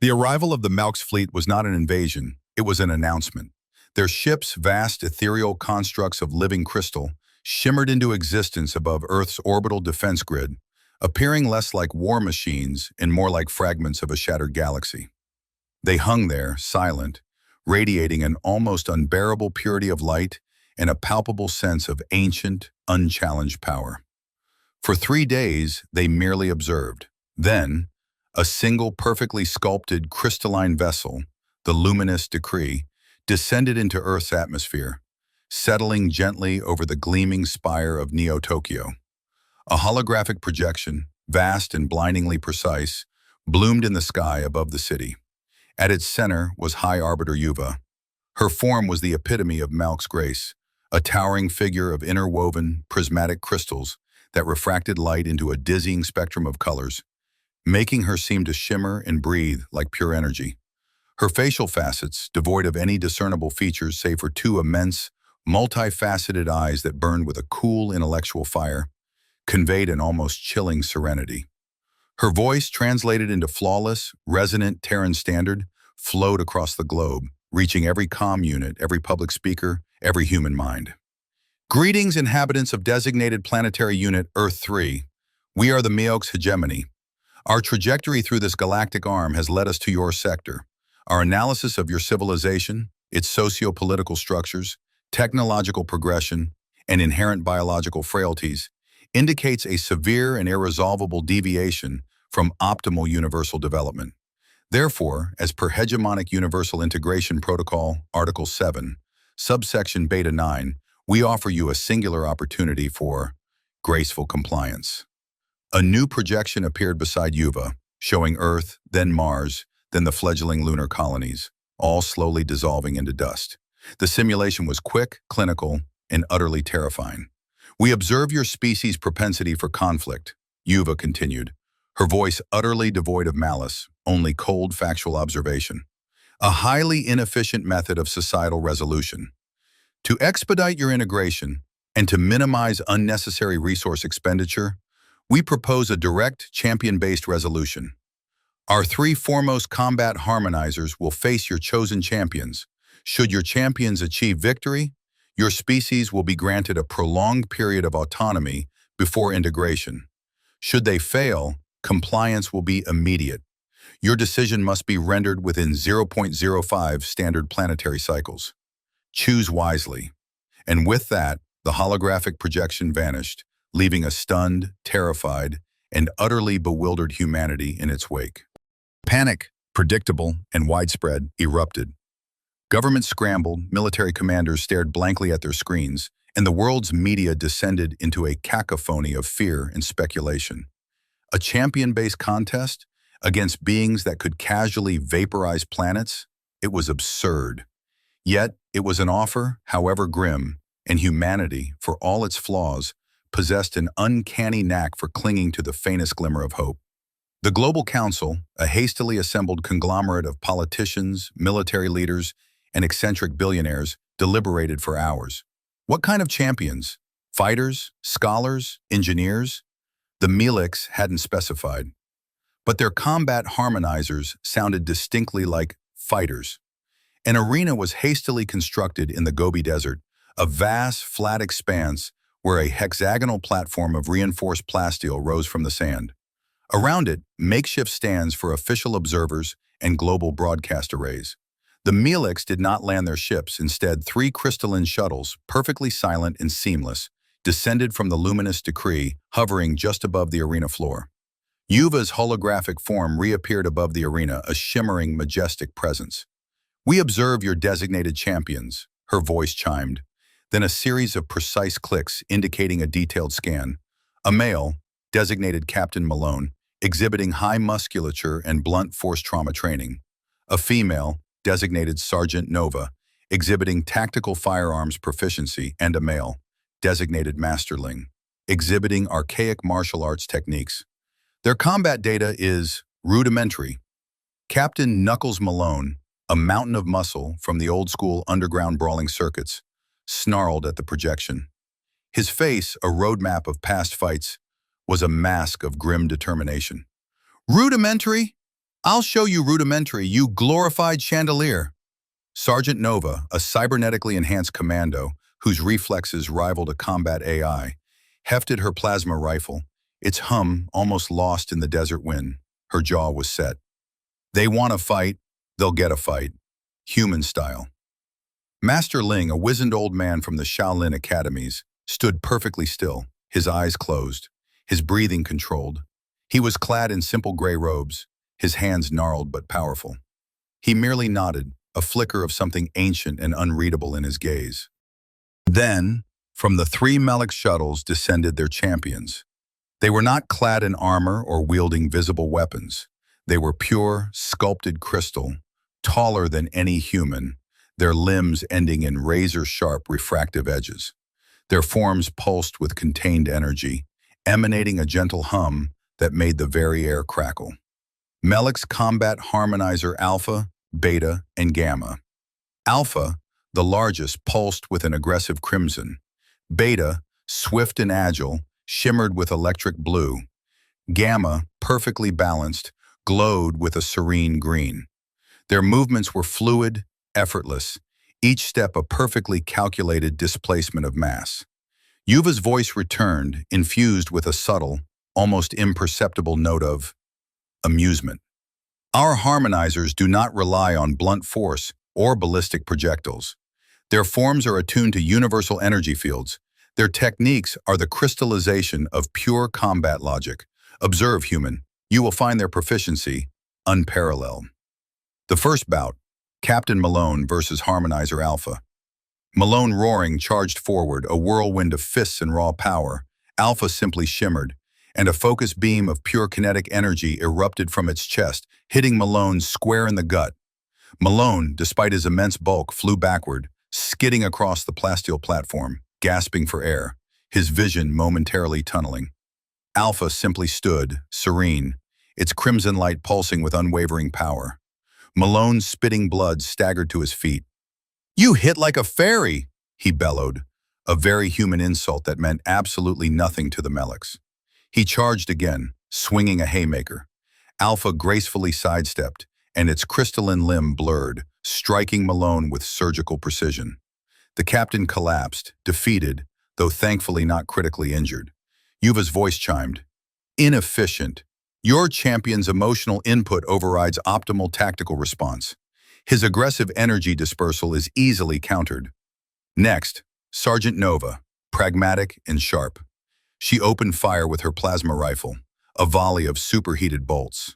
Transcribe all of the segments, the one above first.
The arrival of the Malk's fleet was not an invasion, it was an announcement. Their ships, vast ethereal constructs of living crystal, shimmered into existence above Earth's orbital defense grid, appearing less like war machines and more like fragments of a shattered galaxy. They hung there, silent, radiating an almost unbearable purity of light and a palpable sense of ancient, unchallenged power. For 3 days, they merely observed. Then, a single perfectly sculpted crystalline vessel, the luminous decree, descended into Earth's atmosphere, settling gently over the gleaming spire of Neo-Tokyo. A holographic projection, vast and blindingly precise, bloomed in the sky above the city. At its center was High Arbiter Yuva. Her form was the epitome of Malk's grace, a towering figure of interwoven, prismatic crystals that refracted light into a dizzying spectrum of colors, making her seem to shimmer and breathe like pure energy. Her facial facets, devoid of any discernible features save for 2 immense, multifaceted eyes that burned with a cool intellectual fire, conveyed an almost chilling serenity. Her voice, translated into flawless, resonant Terran standard, flowed across the globe, reaching every comm unit, every public speaker, every human mind. Greetings, inhabitants of designated planetary unit Earth 3. We are the Meok's hegemony. Our trajectory through this galactic arm has led us to your sector. Our analysis of your civilization, its socio-political structures, technological progression, and inherent biological frailties indicates a severe and irresolvable deviation from optimal universal development. Therefore, as per Hegemonic Universal Integration Protocol, Article 7, subsection Beta 9, we offer you a singular opportunity for graceful compliance. A new projection appeared beside Yuva, showing Earth, then Mars, then the fledgling lunar colonies, all slowly dissolving into dust. The simulation was quick, clinical, and utterly terrifying. We observe your species' propensity for conflict, Yuva continued, her voice utterly devoid of malice, only cold factual observation. A highly inefficient method of societal resolution. To expedite your integration and to minimize unnecessary resource expenditure, we propose a direct, champion-based resolution. Our 3 foremost combat harmonizers will face your chosen champions. Should your champions achieve victory, your species will be granted a prolonged period of autonomy before integration. Should they fail, compliance will be immediate. Your decision must be rendered within 0.05 standard planetary cycles. Choose wisely. And with that, the holographic projection vanished, leaving a stunned, terrified, and utterly bewildered humanity in its wake. Panic, predictable and widespread, erupted. Governments scrambled, military commanders stared blankly at their screens, and the world's media descended into a cacophony of fear and speculation. A champion-based contest against beings that could casually vaporize planets? It was absurd. Yet, it was an offer, however grim, and humanity, for all its flaws, possessed an uncanny knack for clinging to the faintest glimmer of hope. The Global Council, a hastily assembled conglomerate of politicians, military leaders, and eccentric billionaires, deliberated for hours. What kind of champions? Fighters? Scholars? Engineers? The Meleks hadn't specified. But their combat harmonizers sounded distinctly like fighters. An arena was hastily constructed in the Gobi Desert, a vast, flat expanse where a hexagonal platform of reinforced plasteel rose from the sand. Around it, makeshift stands for official observers and global broadcast arrays. The Meleks did not land their ships. Instead, 3 crystalline shuttles, perfectly silent and seamless, descended from the luminous decree, hovering just above the arena floor. Yuva's holographic form reappeared above the arena, a shimmering, majestic presence. "We observe your designated champions," her voice chimed. Then a series of precise clicks indicating a detailed scan. A male, designated Captain Malone, exhibiting high musculature and blunt force trauma training. A female, designated Sergeant Nova, exhibiting tactical firearms proficiency, and a male, designated Masterling, exhibiting archaic martial arts techniques. Their combat data is rudimentary. Captain Knuckles Malone, a mountain of muscle from the old-school underground brawling circuits, snarled at the projection. His face, a roadmap of past fights, was a mask of grim determination. "Rudimentary? I'll show you rudimentary, you glorified chandelier. Sergeant Nova, a cybernetically enhanced commando whose reflexes rivaled a combat AI, hefted her plasma rifle, its hum almost lost in the desert wind. Her jaw was set. They want a fight, they'll get a fight. Human style. Master Ling, a wizened old man from the Shaolin academies, stood perfectly still, his eyes closed, his breathing controlled. He was clad in simple gray robes, his hands gnarled but powerful. He merely nodded, a flicker of something ancient and unreadable in his gaze. Then, from the three Melek shuttles descended their champions. They were not clad in armor or wielding visible weapons. They were pure, sculpted crystal, taller than any human, their limbs ending in razor-sharp refractive edges. Their forms pulsed with contained energy, emanating a gentle hum that made the very air crackle. Melek's combat harmonizer Alpha, Beta, and Gamma. Alpha, the largest, pulsed with an aggressive crimson. Beta, swift and agile, shimmered with electric blue. Gamma, perfectly balanced, glowed with a serene green. Their movements were fluid, effortless, each step a perfectly calculated displacement of mass. Yuva's voice returned, infused with a subtle, almost imperceptible note of amusement. Our harmonizers do not rely on blunt force or ballistic projectiles. Their forms are attuned to universal energy fields. Their techniques are the crystallization of pure combat logic. Observe, human. You will find their proficiency unparalleled. The first bout, Captain Malone versus Harmonizer Alpha. Malone roaring charged forward, a whirlwind of fists and raw power. Alpha simply shimmered, and a focused beam of pure kinetic energy erupted from its chest, hitting Malone square in the gut. Malone, despite his immense bulk, flew backward, skidding across the plasteel platform, gasping for air, his vision momentarily tunneling. Alpha simply stood, serene, its crimson light pulsing with unwavering power. Malone, spitting blood, staggered to his feet. "You hit like a fairy," he bellowed, a very human insult that meant absolutely nothing to the Meleks. He charged again, swinging a haymaker. Alpha gracefully sidestepped, and its crystalline limb blurred, striking Malone with surgical precision. The captain collapsed, defeated, though thankfully not critically injured. Yuva's voice chimed. "Inefficient. Your champion's emotional input overrides optimal tactical response. His aggressive energy dispersal is easily countered." Next, Sergeant Nova, pragmatic and sharp. She opened fire with her plasma rifle, a volley of superheated bolts.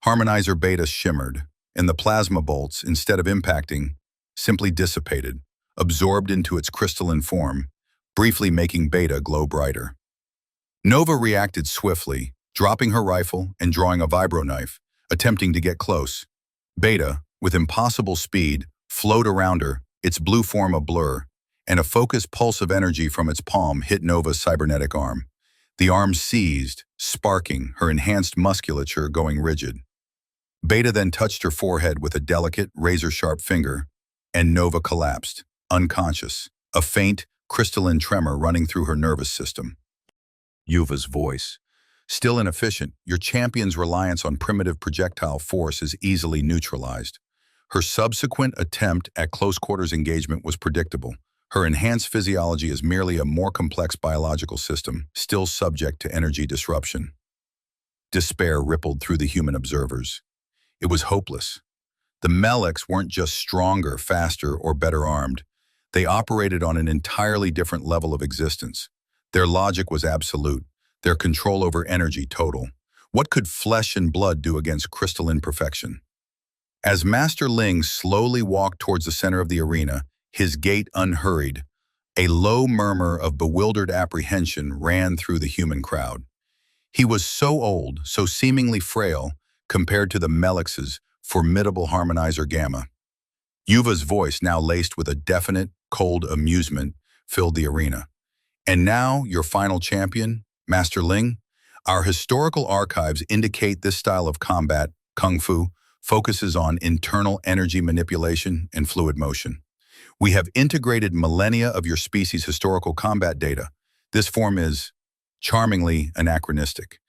Harmonizer Beta shimmered, and the plasma bolts, instead of impacting, simply dissipated, absorbed into its crystalline form, briefly making Beta glow brighter. Nova reacted swiftly, dropping her rifle and drawing a vibro knife, attempting to get close. Beta, with impossible speed, flowed around her, its blue form a blur, and a focused pulse of energy from its palm hit Nova's cybernetic arm. The arm seized, sparking, her enhanced musculature going rigid. Beta then touched her forehead with a delicate, razor-sharp finger, and Nova collapsed, unconscious, a faint, crystalline tremor running through her nervous system. Yuva's voice. "Still inefficient, your champion's reliance on primitive projectile force is easily neutralized." Her subsequent attempt at close-quarters engagement was predictable. Her enhanced physiology is merely a more complex biological system, still subject to energy disruption. Despair rippled through the human observers. It was hopeless. The Meleks weren't just stronger, faster, or better armed. They operated on an entirely different level of existence. Their logic was absolute, their control over energy total. What could flesh and blood do against crystalline perfection? As Master Ling slowly walked towards the center of the arena, his gait unhurried, a low murmur of bewildered apprehension ran through the human crowd. He was so old, so seemingly frail, compared to the Meleks' formidable harmonizer Gamma. Yuva's voice, now laced with a definite, cold amusement, filled the arena. "And now, your final champion, Master Ling? Our historical archives indicate this style of combat, Kung Fu, focuses on internal energy manipulation and fluid motion. We have integrated millennia of your species' historical combat data. This form is charmingly anachronistic.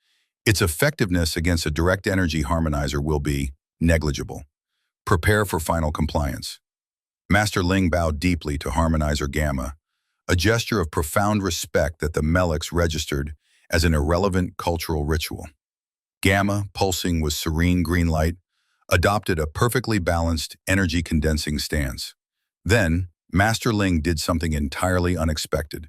Its effectiveness against a direct energy harmonizer will be negligible. Prepare for final compliance. Master Ling bowed deeply to Harmonizer Gamma, a gesture of profound respect that the Meleks registered as an irrelevant cultural ritual. Gamma, pulsing with serene green light, adopted a perfectly balanced, energy-condensing stance. Then, Master Ling did something entirely unexpected.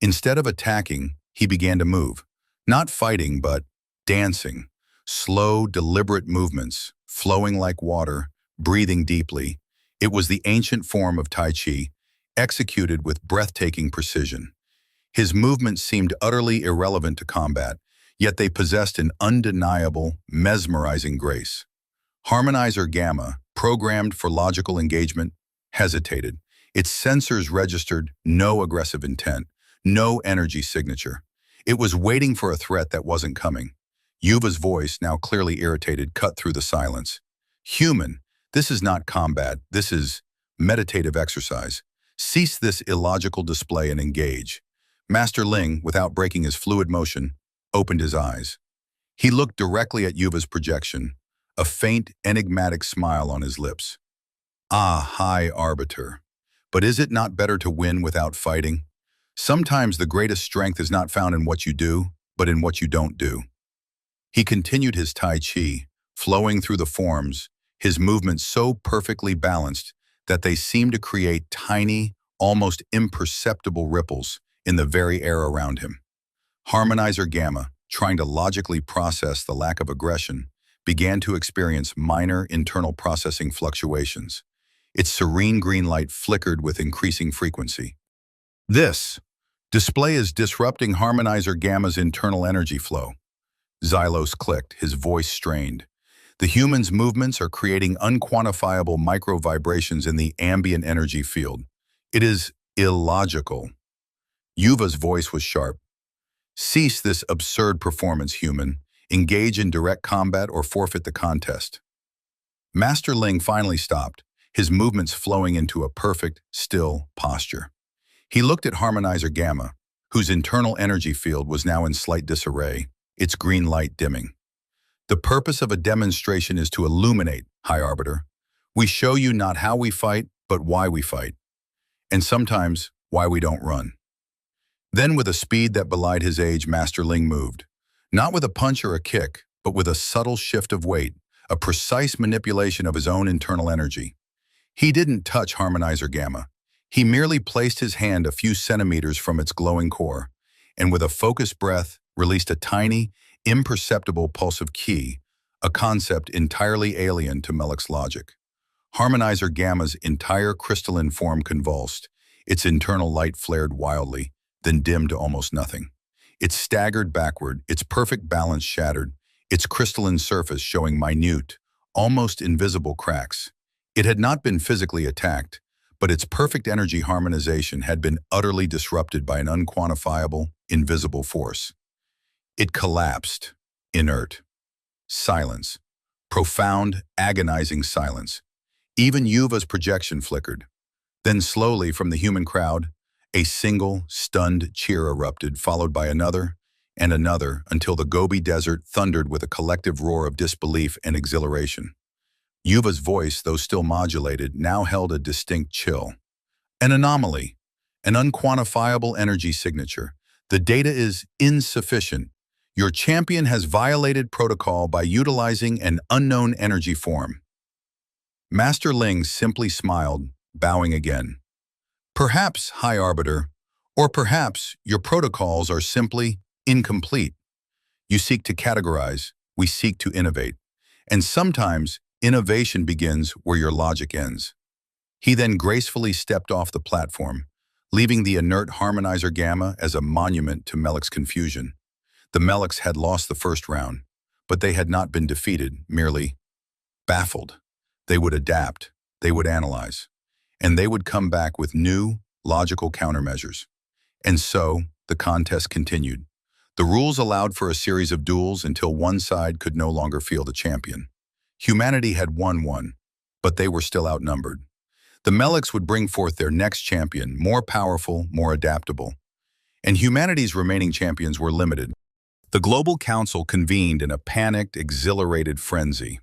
Instead of attacking, he began to move. Not fighting, but dancing. Slow, deliberate movements, flowing like water, breathing deeply. It was the ancient form of Tai Chi, executed with breathtaking precision. His movements seemed utterly irrelevant to combat, yet they possessed an undeniable, mesmerizing grace. Harmonizer Gamma, programmed for logical engagement, hesitated. Its sensors registered no aggressive intent, no energy signature. It was waiting for a threat that wasn't coming. Yuva's voice, now clearly irritated, cut through the silence. Human, this is not combat, this is meditative exercise. Cease this illogical display and engage. Master Ling, without breaking his fluid motion, opened his eyes. He looked directly at Yuva's projection, a faint, enigmatic smile on his lips. Ah, High Arbiter. But is it not better to win without fighting? Sometimes the greatest strength is not found in what you do, but in what you don't do. He continued his Tai Chi, flowing through the forms, his movements so perfectly balanced that they seemed to create tiny, almost imperceptible ripples in the very air around him. Harmonizer Gamma, trying to logically process the lack of aggression, began to experience minor internal processing fluctuations. Its serene green light flickered with increasing frequency. This display is disrupting Harmonizer Gamma's internal energy flow. Xylos clicked, his voice strained. The human's movements are creating unquantifiable micro-vibrations in the ambient energy field. It is illogical. Yuva's voice was sharp. Cease this absurd performance, human. Engage in direct combat or forfeit the contest. Master Ling finally stopped, his movements flowing into a perfect, still posture. He looked at Harmonizer Gamma, whose internal energy field was now in slight disarray, its green light dimming. The purpose of a demonstration is to illuminate, High Arbiter. We show you not how we fight, but why we fight. And sometimes, why we don't run. Then with a speed that belied his age, Master Ling moved. Not with a punch or a kick, but with a subtle shift of weight, a precise manipulation of his own internal energy. He didn't touch Harmonizer Gamma. He merely placed his hand a few centimeters from its glowing core, and with a focused breath, released a tiny, imperceptible pulse of ki, a concept entirely alien to Melek's logic. Harmonizer Gamma's entire crystalline form convulsed. Its internal light flared wildly, then dimmed to almost nothing. It staggered backward, its perfect balance shattered, its crystalline surface showing minute, almost invisible cracks. It had not been physically attacked, but its perfect energy harmonization had been utterly disrupted by an unquantifiable, invisible force. It collapsed, inert. Silence. Profound, agonizing silence. Even Yuva's projection flickered. Then slowly from the human crowd, a single, stunned cheer erupted, followed by another and another, until the Gobi Desert thundered with a collective roar of disbelief and exhilaration. Yuva's voice, though still modulated, now held a distinct chill. An anomaly, an unquantifiable energy signature. The data is insufficient. Your champion has violated protocol by utilizing an unknown energy form. Master Ling simply smiled, bowing again. Perhaps, High Arbiter, or perhaps your protocols are simply incomplete. You seek to categorize, we seek to innovate. And sometimes, innovation begins where your logic ends. He then gracefully stepped off the platform, leaving the inert Harmonizer Gamma as a monument to Melek's confusion. The Meleks had lost the first round, but they had not been defeated, merely baffled. They would adapt, they would analyze, and they would come back with new, logical countermeasures. And so, the contest continued. The rules allowed for a series of duels until one side could no longer feel the champion. Humanity had won one, but they were still outnumbered. The Meleks would bring forth their next champion, more powerful, more adaptable. And humanity's remaining champions were limited. The Global Council convened in a panicked, exhilarated frenzy.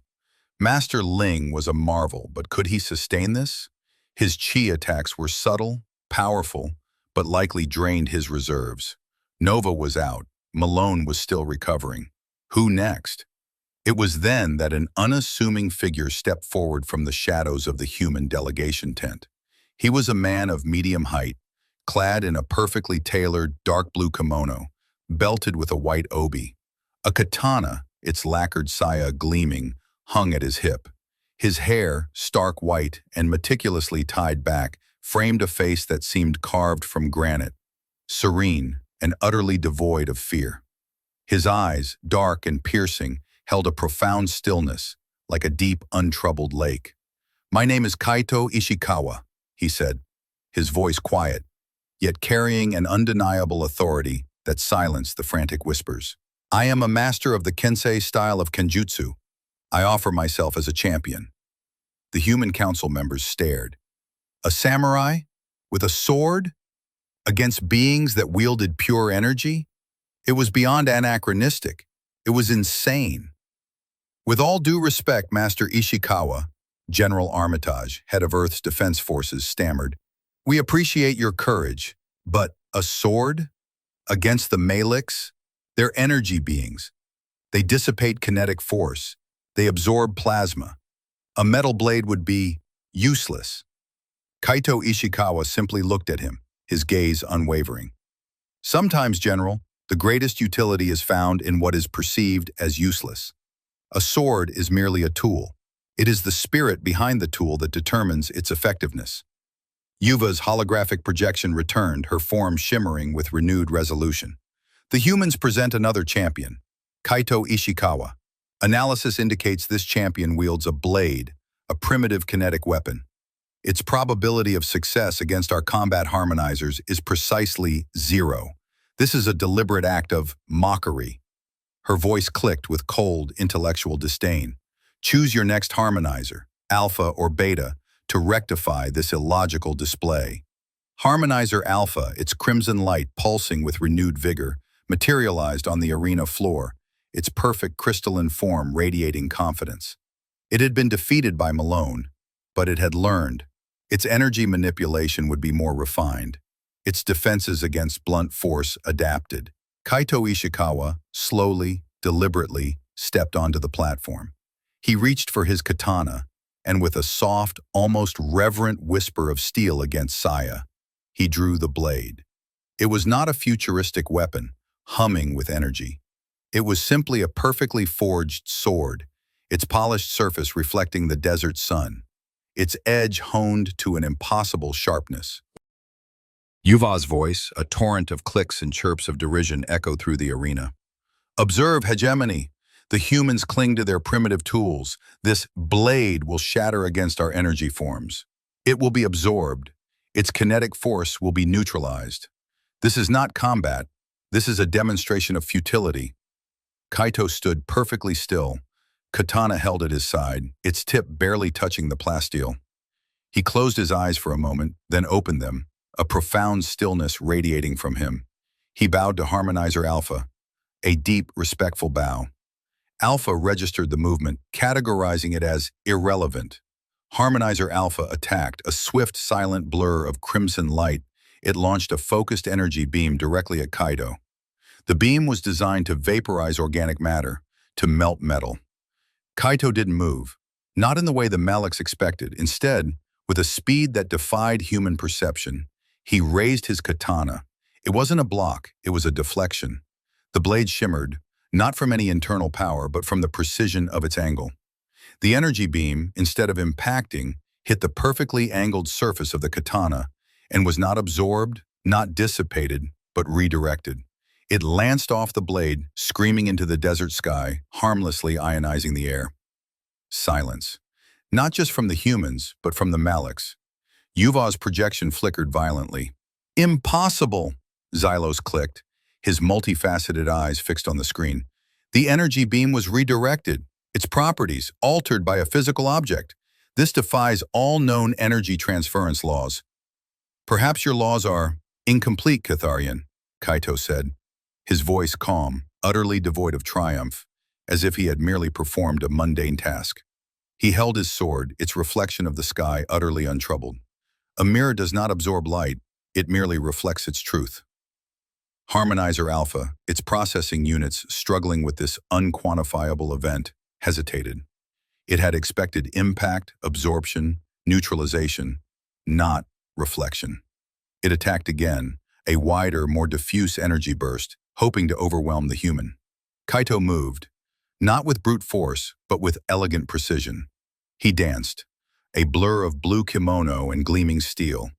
Master Ling was a marvel, but could he sustain this? His chi attacks were subtle, powerful, but likely drained his reserves. Nova was out. Malone was still recovering. Who next? It was then that an unassuming figure stepped forward from the shadows of the human delegation tent. He was a man of medium height, clad in a perfectly tailored dark blue kimono, belted with a white obi. A katana, its lacquered saya gleaming, hung at his hip. His hair, stark white and meticulously tied back, framed a face that seemed carved from granite, serene and utterly devoid of fear. His eyes, dark and piercing, held a profound stillness, like a deep, untroubled lake. "My name is Kaito Ishikawa," he said, his voice quiet, yet carrying an undeniable authority that silenced the frantic whispers. "I am a master of the Kensei style of Kenjutsu. I offer myself as a champion." The human council members stared. A samurai? With a sword? Against beings that wielded pure energy? It was beyond anachronistic. It was insane. "With all due respect, Master Ishikawa," General Armitage, head of Earth's Defense Forces, stammered, "we appreciate your courage, but a sword? Against the Maliks? They're energy beings. They dissipate kinetic force. They absorb plasma. A metal blade would be useless." Kaito Ishikawa simply looked at him, his gaze unwavering. "Sometimes, General, the greatest utility is found in what is perceived as useless. A sword is merely a tool. It is the spirit behind the tool that determines its effectiveness." Yuva's holographic projection returned, her form shimmering with renewed resolution. "The humans present another champion, Kaito Ishikawa. Analysis indicates this champion wields a blade, a primitive kinetic weapon. Its probability of success against our combat harmonizers is precisely 0. This is a deliberate act of mockery." Her voice clicked with cold, intellectual disdain. "Choose your next harmonizer, Alpha or Beta, to rectify this illogical display." Harmonizer Alpha, its crimson light pulsing with renewed vigor, materialized on the arena floor, its perfect crystalline form radiating confidence. It had been defeated by Malone, but it had learned. Its energy manipulation would be more refined. Its defenses against blunt force adapted. Kaito Ishikawa, slowly, deliberately, stepped onto the platform. He reached for his katana, and with a soft, almost reverent whisper of steel against saya, he drew the blade. It was not a futuristic weapon, humming with energy. It was simply a perfectly forged sword, its polished surface reflecting the desert sun, its edge honed to an impossible sharpness. Yuva's voice, a torrent of clicks and chirps of derision, echoed through the arena. "Observe hegemony. The humans cling to their primitive tools. This blade will shatter against our energy forms. It will be absorbed. Its kinetic force will be neutralized. This is not combat. This is a demonstration of futility." Kaito stood perfectly still, katana held at his side, its tip barely touching the plasteel. He closed his eyes for a moment, then opened them, a profound stillness radiating from him. He bowed to Harmonizer Alpha, a deep, respectful bow. Alpha registered the movement, categorizing it as irrelevant. Harmonizer Alpha attacked, a swift, silent blur of crimson light. It launched a focused energy beam directly at Kaito. The beam was designed to vaporize organic matter, to melt metal. Kaito didn't move, not in the way the Maliks expected. Instead, with a speed that defied human perception, he raised his katana. It wasn't a block, it was a deflection. The blade shimmered, not from any internal power, but from the precision of its angle. The energy beam, instead of impacting, hit the perfectly angled surface of the katana and was not absorbed, not dissipated, but redirected. It lanced off the blade, screaming into the desert sky, harmlessly ionizing the air. Silence. Not just from the humans, but from the Maliks. Yuva's projection flickered violently. "Impossible!" Xylos clicked, his multifaceted eyes fixed on the screen. "The energy beam was redirected, its properties altered by a physical object. This defies all known energy transference laws." "Perhaps your laws are incomplete, Catharian," Kaito said, his voice calm, utterly devoid of triumph, as if he had merely performed a mundane task. He held his sword, its reflection of the sky utterly untroubled. A mirror does not absorb light, it merely reflects its truth. Harmonizer Alpha, its processing units struggling with this unquantifiable event, hesitated. It had expected impact, absorption, neutralization, not reflection. It attacked again, a wider, more diffuse energy burst, hoping to overwhelm the human. Kaito moved, not with brute force, but with elegant precision. He danced, a blur of blue kimono and gleaming steel.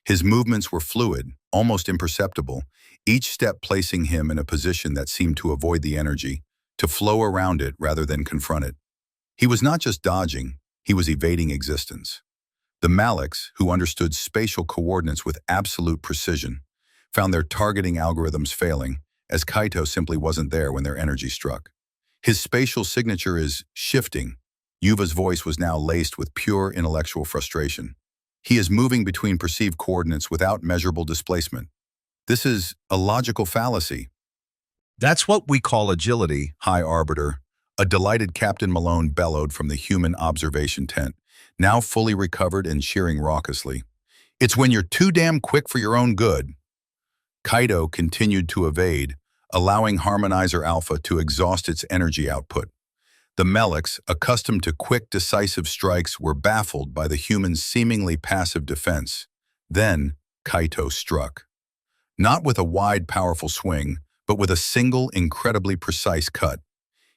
His movements were fluid, almost imperceptible, each step placing him in a position that seemed to avoid the energy, to flow around it rather than confront it. He was not just dodging, he was evading existence. The Malaks, who understood spatial coordinates with absolute precision, found their targeting algorithms failing, as Kaito simply wasn't there when their energy struck. His spatial signature is shifting. Yuva's voice was now laced with pure intellectual frustration. He is moving between perceived coordinates without measurable displacement. This is a logical fallacy. That's what we call agility. High Arbiter, a delighted Captain Malone bellowed from the human observation tent, now fully recovered and cheering raucously. It's when you're too damn quick for your own good. Kaito continued to evade, allowing Harmonizer Alpha to exhaust its energy output. The Meleks, accustomed to quick, decisive strikes, were baffled by the human's seemingly passive defense. Then, Kaito struck. Not with a wide, powerful swing, but with a single, incredibly precise cut.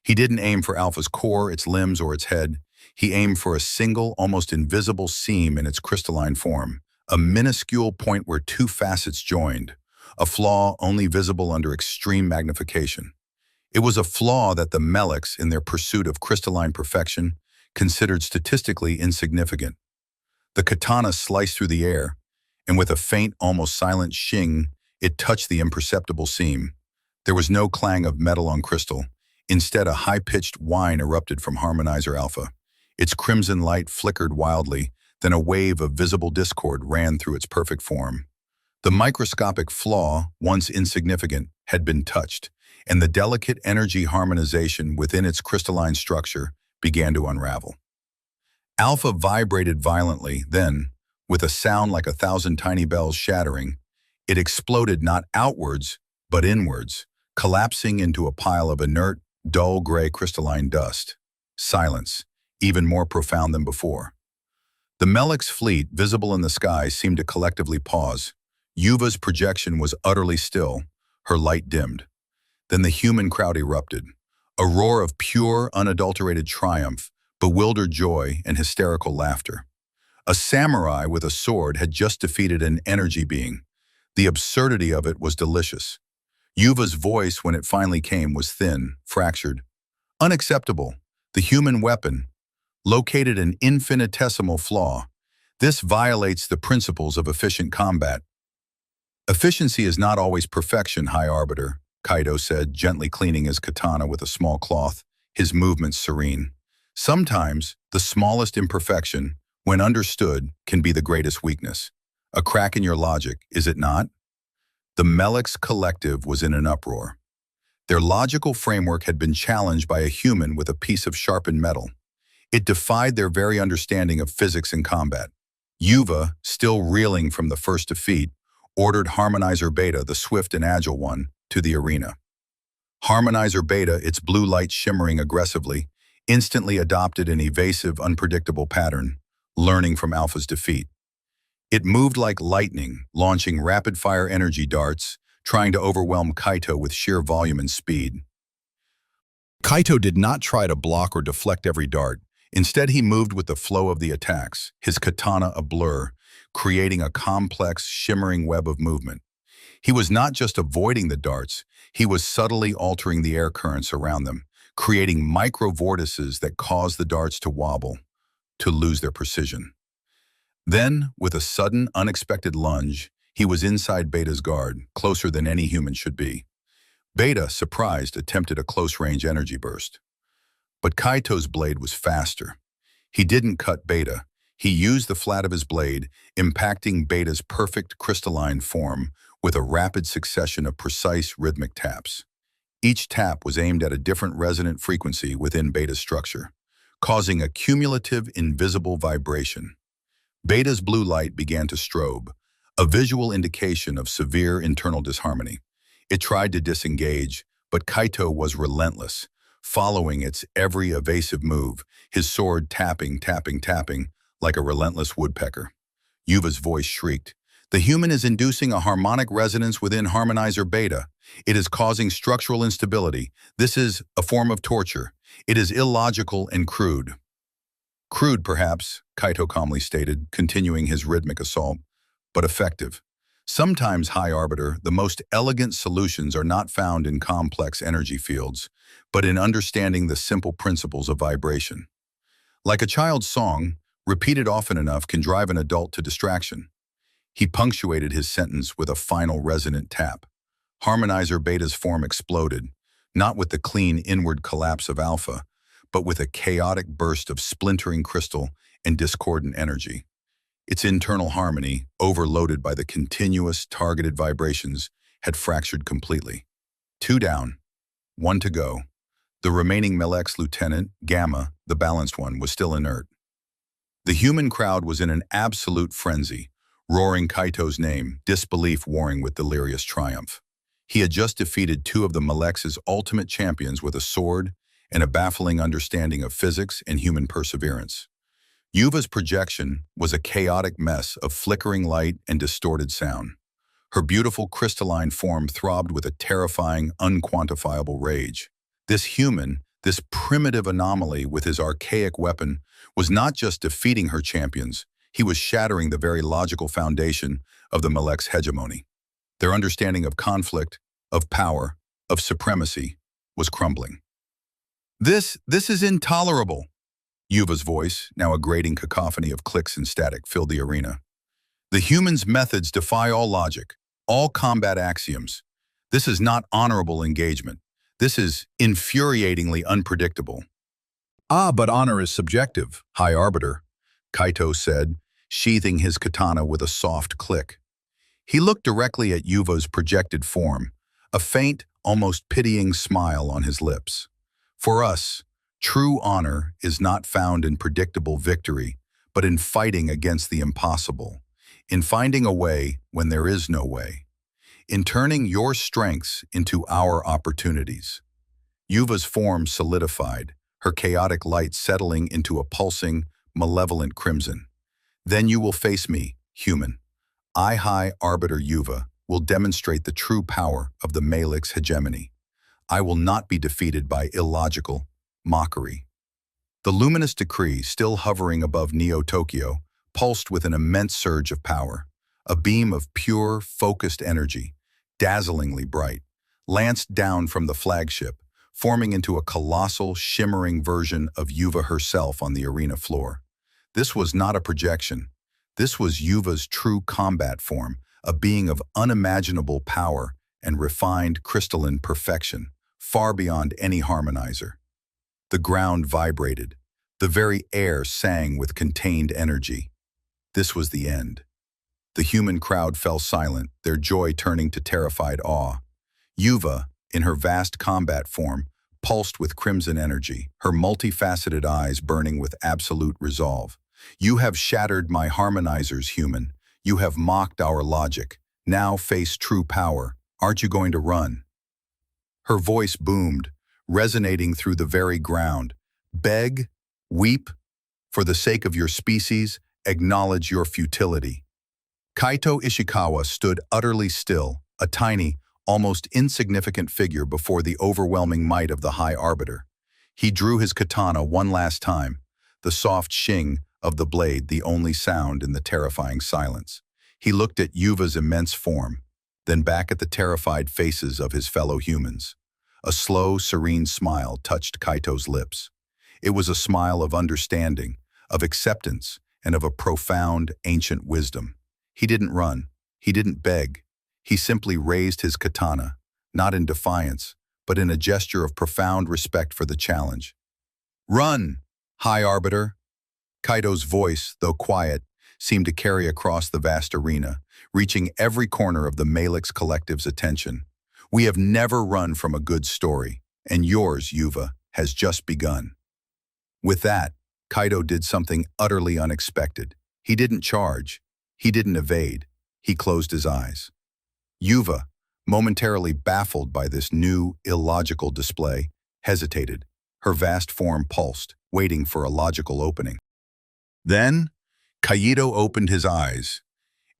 He didn't aim for Alpha's core, its limbs, or its head. He aimed for a single, almost invisible seam in its crystalline form, a minuscule point where two facets joined, a flaw only visible under extreme magnification. It was a flaw that the Meleks, in their pursuit of crystalline perfection, considered statistically insignificant. The katana sliced through the air, and with a faint, almost silent shing, it touched the imperceptible seam. There was no clang of metal on crystal. Instead, a high-pitched whine erupted from Harmonizer Alpha. Its crimson light flickered wildly, then a wave of visible discord ran through its perfect form. The microscopic flaw, once insignificant, had been touched, and the delicate energy harmonization within its crystalline structure began to unravel. Alpha vibrated violently, then, with a sound like 1,000 tiny bells shattering, it exploded not outwards, but inwards, collapsing into a pile of inert, dull gray crystalline dust. Silence, even more profound than before. The Melek's fleet, visible in the sky, seemed to collectively pause. Yuva's projection was utterly still, her light dimmed. Then the human crowd erupted, a roar of pure, unadulterated triumph, bewildered joy, and hysterical laughter. A samurai with a sword had just defeated an energy being. The absurdity of it was delicious. Yuva's voice, when it finally came, was thin, fractured. Unacceptable. The human weapon located an infinitesimal flaw. This violates the principles of efficient combat. Efficiency is not always perfection, High Arbiter, Kaito said, gently cleaning his katana with a small cloth, his movements serene. Sometimes, the smallest imperfection, when understood, can be the greatest weakness. A crack in your logic, is it not? The Meleks collective was in an uproar. Their logical framework had been challenged by a human with a piece of sharpened metal. It defied their very understanding of physics and combat. Yuva, still reeling from the first defeat, ordered Harmonizer Beta, the swift and agile one, to the arena. Harmonizer Beta, its blue light shimmering aggressively, instantly adopted an evasive, unpredictable pattern, learning from Alpha's defeat. It moved like lightning, launching rapid-fire energy darts, trying to overwhelm Kaito with sheer volume and speed. Kaito did not try to block or deflect every dart. Instead, he moved with the flow of the attacks, his katana a blur, creating a complex, shimmering web of movement. He was not just avoiding the darts, he was subtly altering the air currents around them, creating micro-vortices that caused the darts to wobble, to lose their precision. Then, with a sudden, unexpected lunge, he was inside Beta's guard, closer than any human should be. Beta, surprised, attempted a close-range energy burst. But Kaito's blade was faster. He didn't cut Beta. He used the flat of his blade, impacting Beta's perfect crystalline form with a rapid succession of precise rhythmic taps. Each tap was aimed at a different resonant frequency within Beta's structure, causing a cumulative invisible vibration. Beta's blue light began to strobe, a visual indication of severe internal disharmony. It tried to disengage, but Kaito was relentless, following its every evasive move, his sword tapping, tapping, tapping, like a relentless woodpecker. Yuva's voice shrieked. The human is inducing a harmonic resonance within harmonizer beta. It is causing structural instability. This is a form of torture. It is illogical and crude. Crude, perhaps, Kaito calmly stated, continuing his rhythmic assault, but effective. Sometimes, High Arbiter, the most elegant solutions are not found in complex energy fields, but in understanding the simple principles of vibration. Like a child's song, repeated often enough can drive an adult to distraction. He punctuated his sentence with a final resonant tap. Harmonizer Beta's form exploded, not with the clean inward collapse of Alpha, but with a chaotic burst of splintering crystal and discordant energy. Its internal harmony, overloaded by the continuous, targeted vibrations, had fractured completely. 2 down, 1 to go. The remaining Melex lieutenant, Gamma, the balanced one, was still inert. The human crowd was in an absolute frenzy, roaring Kaito's name, disbelief warring with delirious triumph. He had just defeated 2 of the Melex's ultimate champions with a sword and a baffling understanding of physics and human perseverance. Yuva's projection was a chaotic mess of flickering light and distorted sound. Her beautiful crystalline form throbbed with a terrifying, unquantifiable rage. This human, this primitive anomaly with his archaic weapon, was not just defeating her champions, he was shattering the very logical foundation of the Melex hegemony. Their understanding of conflict, of power, of supremacy was crumbling. This is intolerable. Yuva's voice, now a grating cacophony of clicks and static, filled the arena. The human's methods defy all logic, all combat axioms. This is not honorable engagement. This is infuriatingly unpredictable. Ah, but honor is subjective, High Arbiter, Kaito said, sheathing his katana with a soft click. He looked directly at Yuva's projected form, a faint, almost pitying smile on his lips. For us, true honor is not found in predictable victory, but in fighting against the impossible, in finding a way when there is no way, in turning your strengths into our opportunities. Yuva's form solidified, her chaotic light settling into a pulsing, malevolent crimson. Then you will face me, human. I, High Arbiter Yuva, will demonstrate the true power of the Melex hegemony. I will not be defeated by illogical mockery. The luminous decree, still hovering above Neo-Tokyo, pulsed with an immense surge of power, a beam of pure, focused energy, dazzlingly bright, lanced down from the flagship, forming into a colossal, shimmering version of Yuva herself on the arena floor. This was not a projection. This was Yuva's true combat form, a being of unimaginable power and refined crystalline perfection, far beyond any harmonizer. The ground vibrated. The very air sang with contained energy. This was the end. The human crowd fell silent, their joy turning to terrified awe. Yuva, in her vast combat form, pulsed with crimson energy, her multifaceted eyes burning with absolute resolve. You have shattered my harmonizers, human. You have mocked our logic. Now face true power. Aren't you going to run? Her voice boomed, resonating through the very ground. Beg, weep, for the sake of your species, acknowledge your futility. Kaito Ishikawa stood utterly still, a tiny, almost insignificant figure before the overwhelming might of the High Arbiter. He drew his katana one last time, the soft shing of the blade the only sound in the terrifying silence. He looked at Yuva's immense form, then back at the terrified faces of his fellow humans. A slow, serene smile touched Kaito's lips. It was a smile of understanding, of acceptance, and of a profound, ancient wisdom. He didn't run. He didn't beg. He simply raised his katana, not in defiance, but in a gesture of profound respect for the challenge. Run, High Arbiter! Kaito's voice, though quiet, seemed to carry across the vast arena, reaching every corner of the Melex collective's attention. We have never run from a good story, and yours, Yuva, has just begun. With that, Kaido did something utterly unexpected. He didn't charge. He didn't evade. He closed his eyes. Yuva, momentarily baffled by this new, illogical display, hesitated. Her vast form pulsed, waiting for a logical opening. Then, Kaido opened his eyes,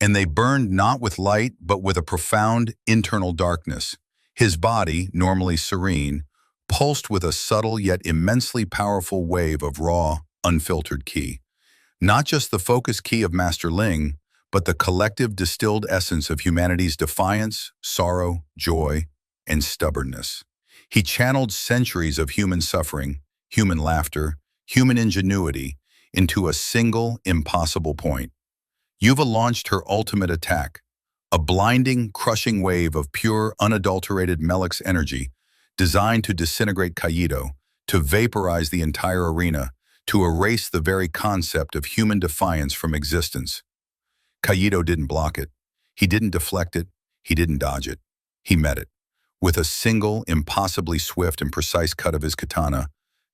and they burned not with light but with a profound internal darkness. His body, normally serene, pulsed with a subtle yet immensely powerful wave of raw, unfiltered ki. Not just the focus ki of Master Ling, but the collective distilled essence of humanity's defiance, sorrow, joy, and stubbornness. He channeled centuries of human suffering, human laughter, human ingenuity into a single, impossible point. Yuva launched her ultimate attack, a blinding, crushing wave of pure, unadulterated Melek's energy designed to disintegrate Kaido, to vaporize the entire arena, to erase the very concept of human defiance from existence. Kaido didn't block it. He didn't deflect it. He didn't dodge it. He met it. With a single, impossibly swift and precise cut of his katana,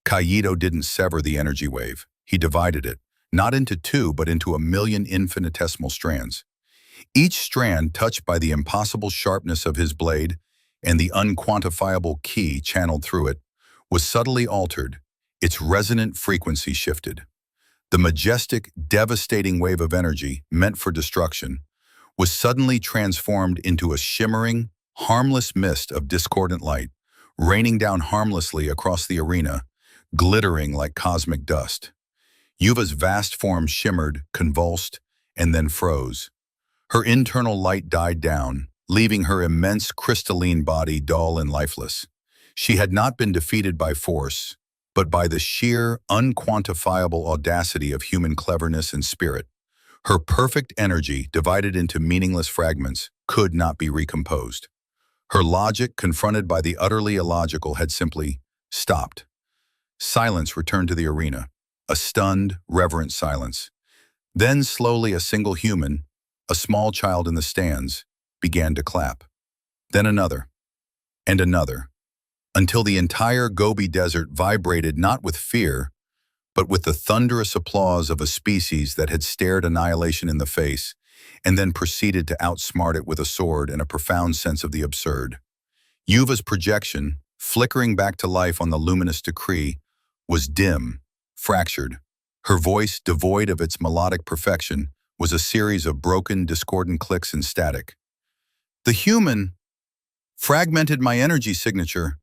Kaido didn't sever the energy wave. He divided it, not into two, but into 1,000,000 infinitesimal strands. Each strand, touched by the impossible sharpness of his blade and the unquantifiable ki channeled through it, was subtly altered, its resonant frequency shifted. The majestic, devastating wave of energy, meant for destruction, was suddenly transformed into a shimmering, harmless mist of discordant light, raining down harmlessly across the arena, glittering like cosmic dust. Yuva's vast form shimmered, convulsed, and then froze. Her internal light died down, leaving her immense crystalline body dull and lifeless. She had not been defeated by force, but by the sheer, unquantifiable audacity of human cleverness and spirit. Her perfect energy, divided into meaningless fragments, could not be recomposed. Her logic, confronted by the utterly illogical, had simply stopped. Silence returned to the arena, a stunned, reverent silence. Then slowly a single human, a small child in the stands, began to clap. Then another, and another, until the entire Gobi Desert vibrated not with fear, but with the thunderous applause of a species that had stared annihilation in the face and then proceeded to outsmart it with a sword and a profound sense of the absurd. Yuva's projection, flickering back to life on the luminous decree, was dim, fractured. Her voice, devoid of its melodic perfection, was a series of broken, discordant clicks and static. The human fragmented my energy signature,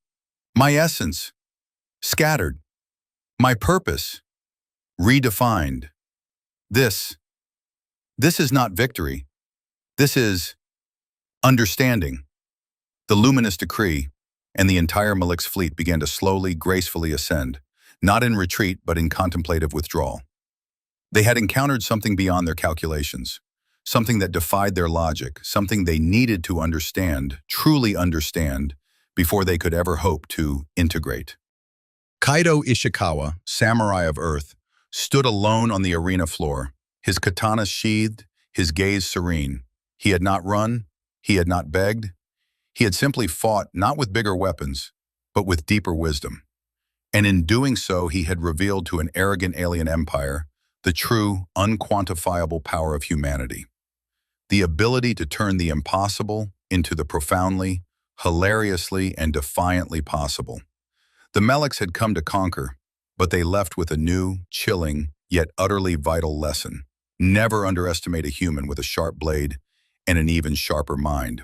my essence, scattered, my purpose, redefined. This is not victory. This is understanding. The luminous decree and the entire Melek's fleet began to slowly, gracefully ascend, not in retreat, but in contemplative withdrawal. They had encountered something beyond their calculations, something that defied their logic, something they needed to understand, truly understand, before they could ever hope to integrate. Kaido Ishikawa, samurai of Earth, stood alone on the arena floor, his katana sheathed, his gaze serene. He had not run, he had not begged, he had simply fought not with bigger weapons, but with deeper wisdom. And in doing so, he had revealed to an arrogant alien empire the true, unquantifiable power of humanity. The ability to turn the impossible into the profoundly, hilariously, and defiantly possible. The Meleks had come to conquer, but they left with a new, chilling, yet utterly vital lesson. Never underestimate a human with a sharp blade and an even sharper mind.